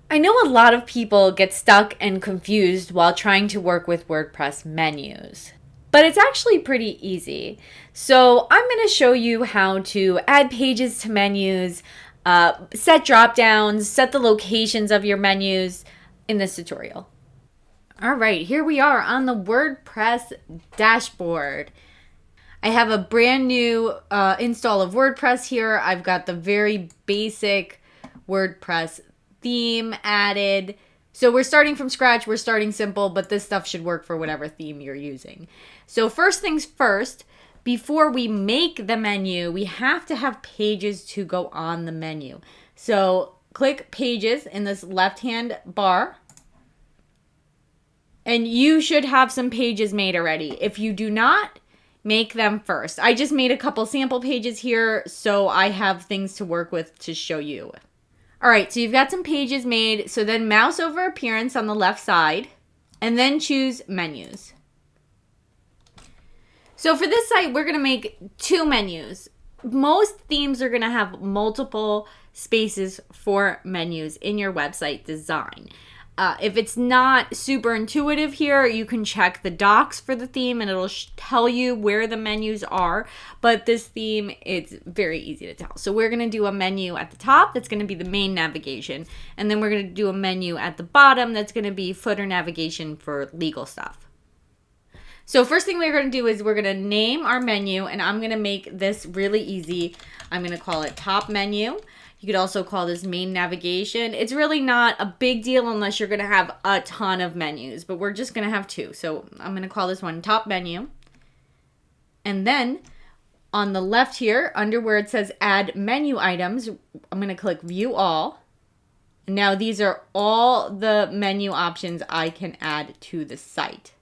I know a lot of people get stuck and confused while trying to work with WordPress menus, but it's actually pretty easy. So I'm going to show you how to add pages to menus, set dropdowns, set the locations of your menus in this tutorial. All right, here we are on the WordPress dashboard. I have a brand new install of WordPress here. I've got the very basic WordPress theme added. So we're starting from scratch. We're starting simple, but this stuff should work for whatever theme you're using. So first things first, before we make the menu, we have to have pages to go on the menu. So click pages in this left-hand bar. And you should have some pages made already. If you do not, make them first. I just made a couple sample pages here, so I have things to work with to show you. All right, so you've got some pages made. So then mouse over appearance on the left side, and then choose menus. So for this site, we're gonna make 2 menus. Most themes are gonna have multiple spaces for menus in your website design. If it's not super intuitive here, you can check the docs for the theme and it'll tell you where the menus are. But this theme, it's very easy to tell. So we're going to do a menu at the top that's going to be the main navigation. And then we're going to do a menu at the bottom that's going to be footer navigation for legal stuff. So first thing we're going to do is we're going to name our menu, and I'm going to make this really easy. I'm going to call it top menu. You could also call this main navigation. It's really not a big deal unless you're going to have a ton of menus, but we're just going to have 2. So I'm going to call this one top menu. And then on the left here, under where it says add menu items, I'm going to click view all. Now these are all the menu options I can add to the site.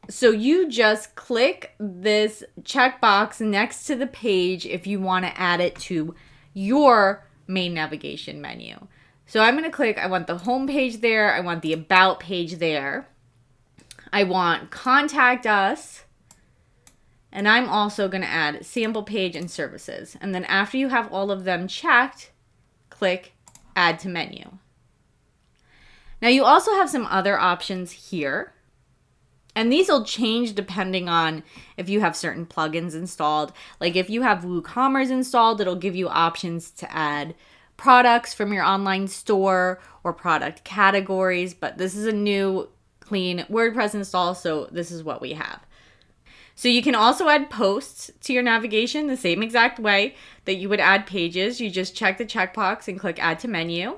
So you just click this checkbox next to the page if you want to add it to your main navigation menu. So I'm going to click, I want the home page there. I want the about page there. I want contact us. And I'm also going to add sample page and services. And then after you have all of them checked, click add to menu. Now you also have some other options here. And these will change depending on if you have certain plugins installed. Like if you have WooCommerce installed, it'll give you options to add products from your online store or product categories. But this is a new, clean WordPress install, so this is what we have. So you can also add posts to your navigation the same exact way that you would add pages. You just check the checkbox and click add to menu.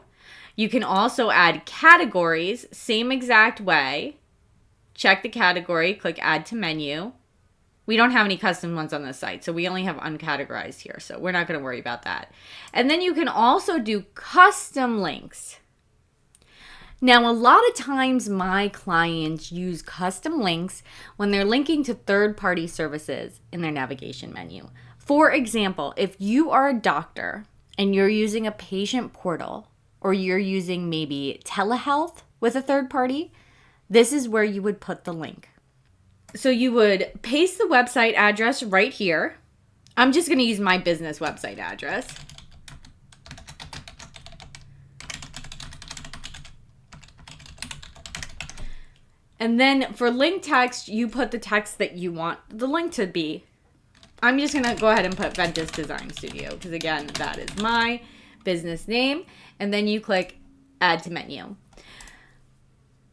You can also add categories, same exact way. Check the category, click add to menu. We don't have any custom ones on this site, so we only have uncategorized here, so we're not going to worry about that. And then you can also do custom links. Now, a lot of times my clients use custom links when they're linking to third-party services in their navigation menu. For example, if you are a doctor and you're using a patient portal, or you're using maybe telehealth with a third party, this is where you would put the link. So you would paste the website address right here. I'm just going to use my business website address. And then for link text, you put the text that you want the link to be. I'm just going to go ahead and put Ventus Design Studio because, again, that is my business name. And then you click add to menu.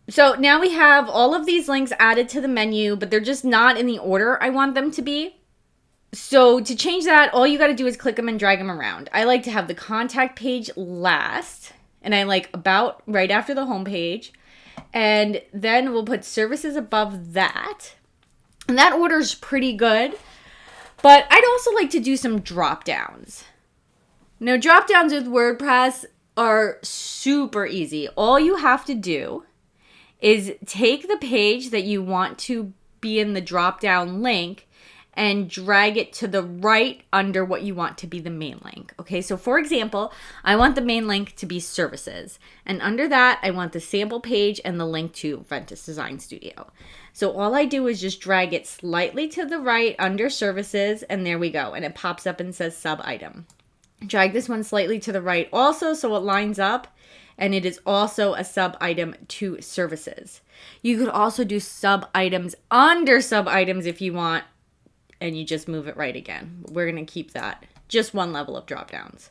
So now we have all of these links added to the menu, but they're just not in the order I want them to be. So to change that, all you got to do is click them and drag them around. I like to have the contact page last, and I like about right after the home page. And then we'll put services above that. And that order is pretty good. But I'd also like to do some drop downs. Now, drop downs with WordPress are super easy. All you have to do is take the page that you want to be in the drop down link and drag it to the right under what you want to be the main link. Okay, so for example, I want the main link to be services. And under that, I want the sample page and the link to Ventus Design Studio. So all I do is just drag it slightly to the right under services, and there we go. And it pops up and says sub item. Drag this one slightly to the right also so it lines up. and it is also a sub-item to services. You could also do sub-items under sub-items if you want, and you just move it right again. We're going to keep that just one level of drop-downs.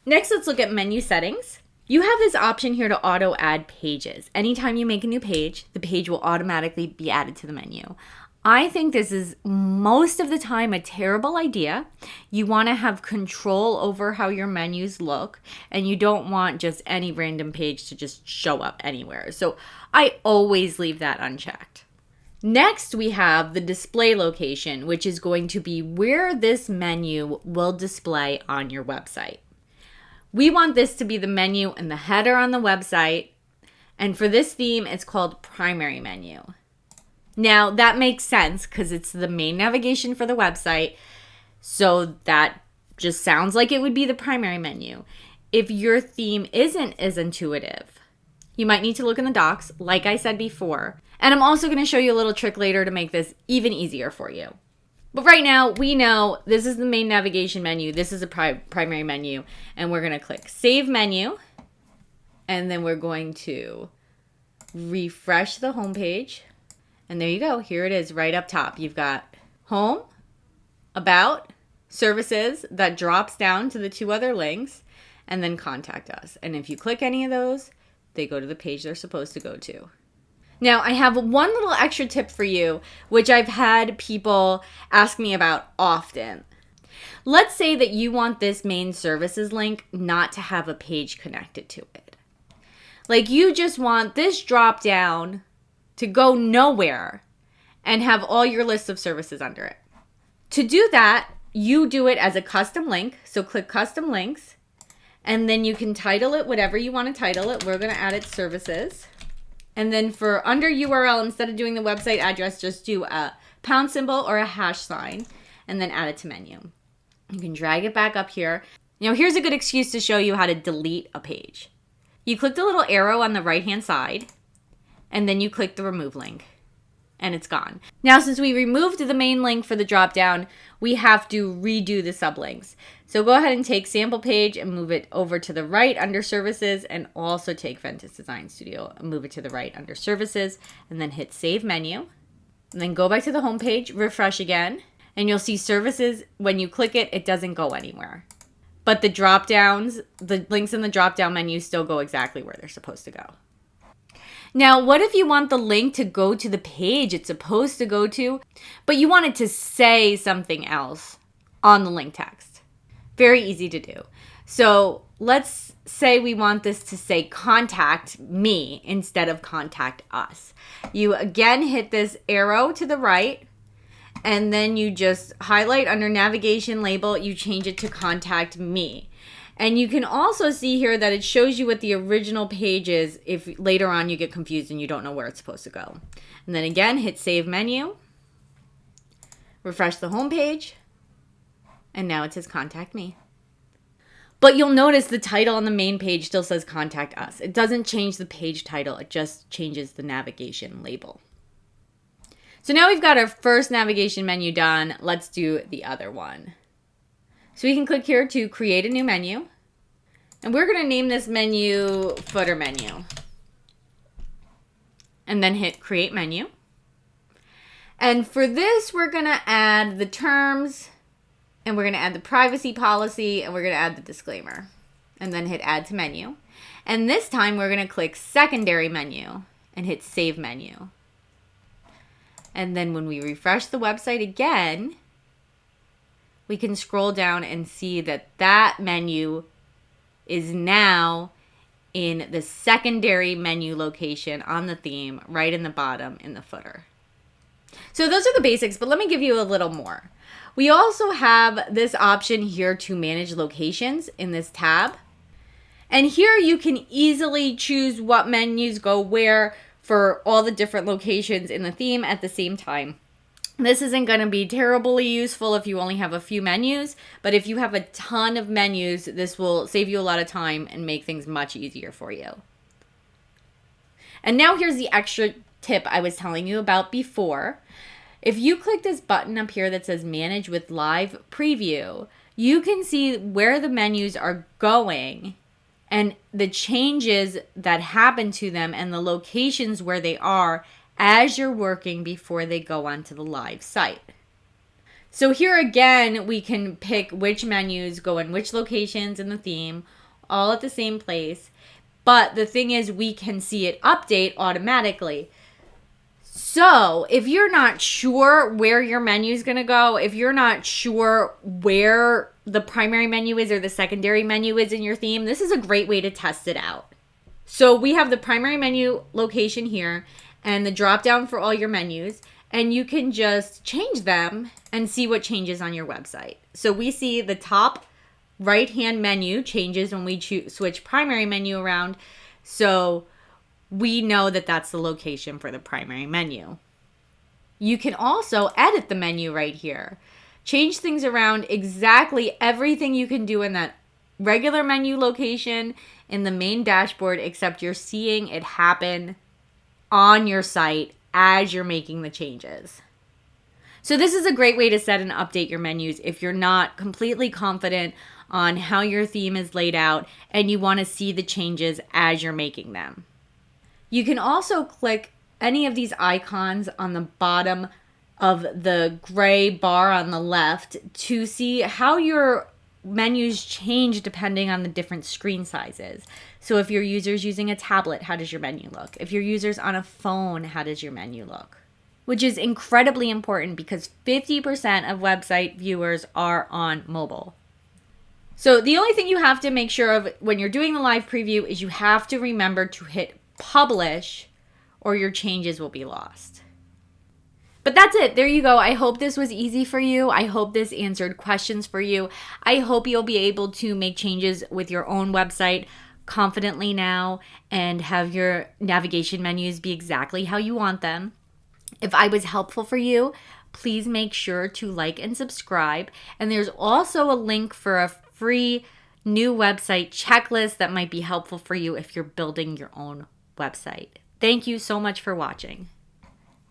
Next, let's look at menu settings. You have this option here to auto add pages. Anytime you make a new page, the page will automatically be added to the menu. I think this is most of the time a terrible idea. You want to have control over how your menus look, and you don't want just any random page to just show up anywhere. So I always leave that unchecked. Next, we have the display location, which is going to be where this menu will display on your website. We want this to be the menu and the header on the website. And for this theme, it's called primary menu. Now, that makes sense because it's the main navigation for the website. So that just sounds like it would be the primary menu. If your theme isn't as intuitive, you might need to look in the docs, like I said before. And I'm also going to show you a little trick later to make this even easier for you. But right now, we know this is the main navigation menu. This is a primary menu. And we're going to click Save Menu. And then we're going to refresh the home page. And there you go. Here it is right up top. You've got Home, About, Services. That drops down to the two other links. And then Contact Us. And if you click any of those, they go to the page they're supposed to go to. Now, I have one little extra tip for you, which I've had people ask me about often. Let's say that you want this main services link not to have a page connected to it. Like you just want this drop down to go nowhere and have all your lists of services under it. To do that, you do it as a custom link. So click Custom Links, and then you can title it whatever you want to title it. We're going to add it Services. And then for under URL, instead of doing the website address, just do a pound symbol or a hash sign and then add it to menu. You can drag it back up here. Now, here's a good excuse to show you how to delete a page. You click the little arrow on the right-hand side, and then you click the remove link, and it's gone. Now, since we removed the main link for the dropdown, we have to redo the sublinks. So go ahead and take sample page and move it over to the right under services, and also take Ventus Design Studio and move it to the right under services, and then hit Save Menu. And then go back to the home page, refresh again, and you'll see services. When you click it, it doesn't go anywhere. But the dropdowns, the links in the dropdown menu still go exactly where they're supposed to go. Now, what if you want the link to go to the page it's supposed to go to, but you want it to say something else on the link text? Very easy to do. So let's say we want this to say contact me instead of contact us. You again hit this arrow to the right, and then you just highlight under navigation label, you change it to contact me. And you can also see here that it shows you what the original page is if later on you get confused and you don't know where it's supposed to go. And then again, hit Save Menu, refresh the home page, and now it says Contact Me. But you'll notice the title on the main page still says Contact Us. It doesn't change the page title, it just changes the navigation label. So now we've got our first navigation menu done. Let's do the other one. So we can click here to create a new menu. And we're going to name this menu Footer Menu. And then hit Create Menu. And for this, we're going to add the terms, and we're going to add the privacy policy, and we're going to add the disclaimer. And then hit Add to Menu. And this time, we're going to click Secondary Menu and hit Save Menu. And then when we refresh the website again, we can scroll down and see that that menu is now in the secondary menu location on the theme, right in the bottom in the footer. So those are the basics, but let me give you a little more. We also have this option here to manage locations in this tab. And here you can easily choose what menus go where for all the different locations in the theme at the same time. This isn't going to be terribly useful if you only have a few menus, but if you have a ton of menus, this will save you a lot of time and make things much easier for you. And now here's the extra tip I was telling you about before. If you click this button up here that says Manage with Live Preview, you can see where the menus are going and the changes that happen to them and the locations where they are as you're working before they go onto the live site. So here again, we can pick which menus go in which locations in the theme, all at the same place. But the thing is, we can see it update automatically. So if you're not sure where your menu is going to go, if you're not sure where the primary menu is or the secondary menu is in your theme, this is a great way to test it out. So we have the primary menu location here and the drop down for all your menus, and you can just change them and see what changes on your website. So we see the top right-hand menu changes when we switch primary menu around. So we know that that's the location for the primary menu. You can also edit the menu right here. Change things around, exactly everything you can do in that regular menu location in the main dashboard, except you're seeing it happen on your site as you're making the changes. So this is a great way to set and update your menus if you're not completely confident on how your theme is laid out and you want to see the changes as you're making them. You can also click any of these icons on the bottom of the gray bar on the left to see how your menus change depending on the different screen sizes. So if your user's using a tablet, how does your menu look? If your user's on a phone, how does your menu look? Which is incredibly important because 50% of website viewers are on mobile. So the only thing you have to make sure of when you're doing the live preview is you have to remember to hit publish or your changes will be lost. But that's it. There you go. I hope this was easy for you. I hope this answered questions for you. I hope you'll be able to make changes with your own website confidently now and have your navigation menus be exactly how you want them. If I was helpful for you, please make sure to like and subscribe. And there's also a link for a free new website checklist that might be helpful for you if you're building your own website. Thank you so much for watching.